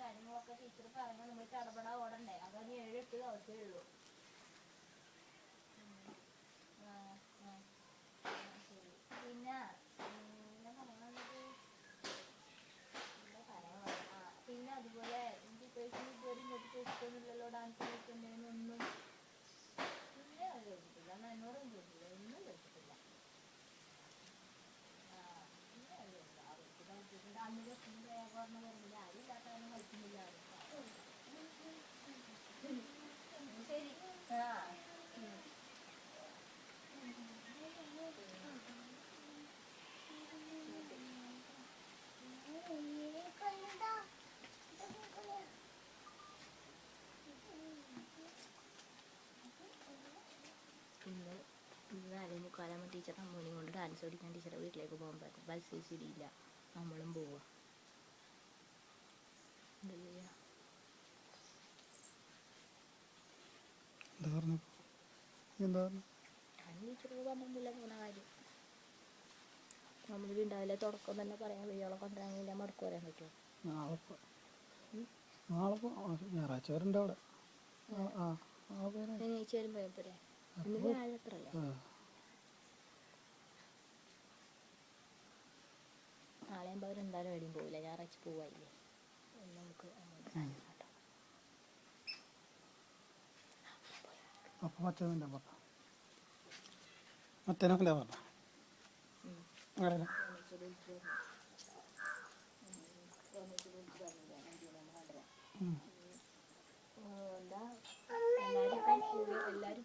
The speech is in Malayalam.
കാര്യങ്ങളൊക്കെ ടീച്ചർ പറയുമ്പോൾ നമ്മൾ ചടപട ഓടണ്ടേ. അതാണ് 7-8 ദിവസമേ ഉള്ളൂ. ശരി. പിന്നെ പിന്നെ അതുപോലെ ഇതുവരെ ഇങ്ങോട്ട് ചോദിച്ചിട്ടൊന്നുമില്ലല്ലോ ഡാൻസ് കളിക്കണ്ടേന്നൊന്നും. പിന്നെ അത് ചോദിച്ചിട്ടില്ല. എന്നാൽ എന്നോടൊന്നും ചോദിച്ചില്ല, ഒന്നും ചോദിച്ചിട്ടില്ല. പിന്നെ അത് കളിച്ചിട്ടുണ്ട്. അന്ന് പ്രശ്നം പറഞ്ഞ വരുന്നില്ല, ആരും ഇല്ലാത്തവരും കളിക്കുന്നില്ല. ശരി. ഇന്ന് 4:45 ടീച്ചർ അമ്മൂനെയും കൊണ്ട് ഡാൻസ് പഠിക്കാൻ ടീച്ചറെ വീട്ടിലേക്ക് പോകാൻ പറ്റും. ബസ് ശരിയില്ല, നമ്മളും പോവാം. എന്താ ചെയ്യാ? ഞാൻ ടീച്ചറോട് പറഞ്ഞിട്ടില്ല പോകുന്ന കാര്യം. നമ്മൾ ഉണ്ടാവില്ല തുടക്കം തന്നെ പറയാൻ വയ്യോളം കൊണ്ടുവരാനില്ല, മടക്ക് പറയാൻ പറ്റുമോ? ഞായറാഴ്ച വരണ്ട അവിടെ. ശനിയാഴ്ച വരുമ്പോൾ പോരെ. ഇന്ന് വ്യാഴത്രല്ലേ? നാളെ ആകുമ്പോൾ അവരെന്തായാലും എവിടെയും പോവില്ല, ഞായറാഴ്ച പോവായില്ലേ. നമുക്ക് അപ്പം മറ്റേന്നല്ല പറഞ്ഞ മറ്റേനൊക്കെ പറഞ്ഞ എന്താ എല്ലാവരും